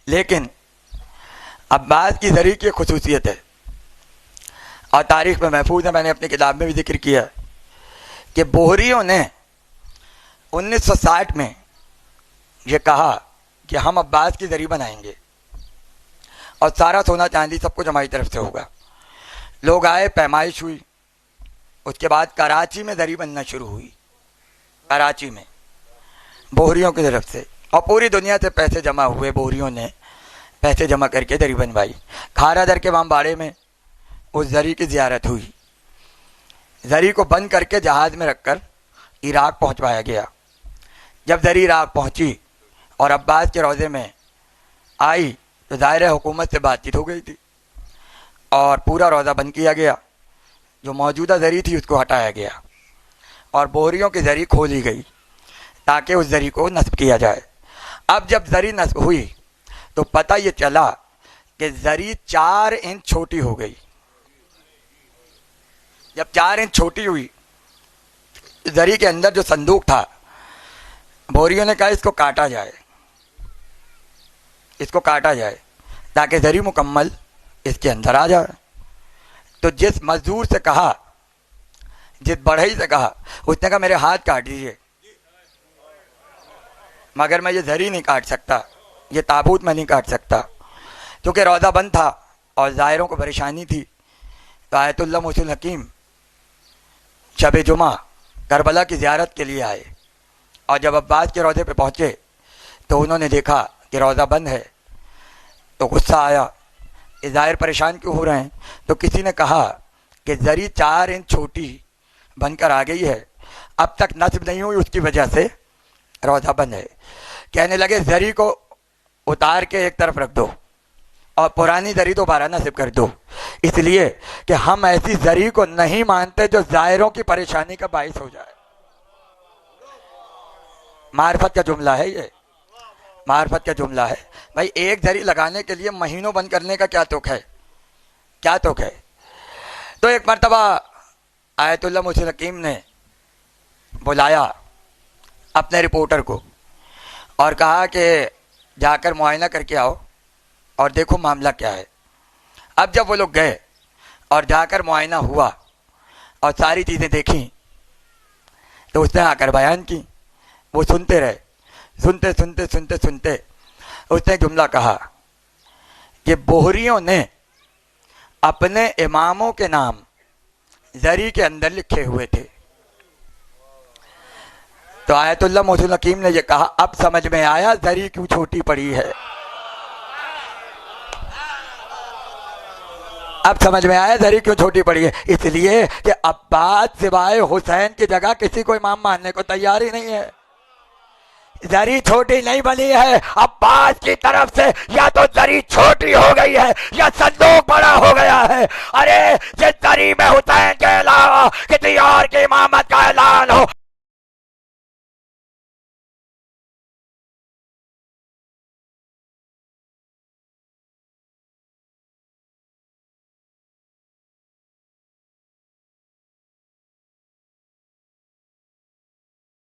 لیکن عباس کی زری کی خصوصیت ہے اور تاریخ میں محفوظ ہے، میں نے اپنی کتاب میں بھی ذکر کیا کہ بوہریوں نے 1960 میں یہ کہا کہ ہم عباس کی زری بنائیں گے اور سارا سونا چاندی سب کچھ ہماری طرف سے ہوگا۔ لوگ آئے، پیمائش ہوئی، اس کے بعد کراچی میں زری بننا شروع ہوئی، کراچی میں بوہریوں کی طرف سے، اور پوری دنیا سے پیسے جمع ہوئے، بوہریوں نے پیسے جمع کر کے زری بنوائی۔ کھارا در کے امباڑے میں اس زری کی زیارت ہوئی، زری کو بند کر کے جہاز میں رکھ کر عراق پہنچوایا گیا۔ جب زری عراق پہنچی اور عباس کے روضے میں آئی تو ظاہر حکومت سے بات چیت ہو گئی تھی اور پورا روضہ بند کیا گیا، جو موجودہ زری تھی اس کو ہٹایا گیا اور بوہریوں کی زری کھولی گئی تاکہ اس زری کو نصب کیا جائے۔ اب جب زری نصب ہوئی تو پتہ یہ چلا کہ زری 4 انچ چھوٹی ہو گئی۔ جب 4 انچ چھوٹی ہوئی، زری کے اندر جو صندوق تھا، بوہریوں نے کہا اس کو کاٹا جائے، اس کو کاٹا جائے تاکہ زری مکمل اس کے اندر آ جائے۔ تو جس مزدور سے کہا، جس بڑھئی سے کہا، اس نے کہا میرے ہاتھ کاٹ دیجیے، مگر میں یہ زری نہیں کاٹ سکتا، یہ تابوت میں نہیں کاٹ سکتا، کیونکہ روضہ بند تھا اور زائروں کو پریشانی تھی۔ تو آیت اللہ محسن الحکیم شب جمعہ کربلا کی زیارت کے لیے آئے اور جب عباس کے روضے پہ پہنچے تو انہوں نے دیکھا کہ روضہ بند ہے، تو غصہ آیا، یہ ظاہر پریشان کیوں ہو رہے ہیں؟ تو کسی نے کہا کہ زری 4 انچ چھوٹی بن کر آ گئی ہے، اب تک نصب نہیں ہوئی، اس کی وجہ سے روضہ بند ہے۔ کہنے لگے زری کو اتار کے ایک طرف رکھ دو اور پرانی زری دوبارہ نصب کر دو، اس لیے کہ ہم ایسی زری کو نہیں مانتے جو زائروں کی پریشانی کا باعث ہو جائے۔ معرفت کا جملہ ہے، یہ معرفت کا جملہ ہے۔ بھائی ایک زری لگانے کے لیے مہینوں بند کرنے کا کیا توق ہے، کیا توق ہے؟ تو ایک مرتبہ آیت اللہ محسن حکیم نے بلایا اپنے رپورٹر کو اور کہا کہ جا کر معائنہ کر کے آؤ اور دیکھو معاملہ کیا ہے۔ اب جب وہ لوگ گئے اور جا کر معائنہ ہوا اور ساری چیزیں دیکھیں تو اس نے آ کر بیان کی، وہ سنتے رہے، سنتے سنتے سنتے سنتے اس نے جملہ کہا کہ بوہریوں نے اپنے اماموں کے نام زری کے اندر لکھے ہوئے تھے۔ تو آیت اللہ محسن حکیم نے یہ کہا اب سمجھ میں آیا زری کیوں چھوٹی پڑی ہے، اب سمجھ میں آیا زری کیوں چھوٹی پڑی ہے، اس لیے کہ عباس سوائے حسین کی جگہ کسی کو امام ماننے کو تیار ہی نہیں ہے۔ زری چھوٹی نہیں بنی ہے، عباس کی طرف سے یا تو زری چھوٹی ہو گئی ہے یا صندوق بڑا ہو گیا ہے۔ ارے جس زری میں حسین کے علاوہ کسی اور کی امامت کا اعلان ہو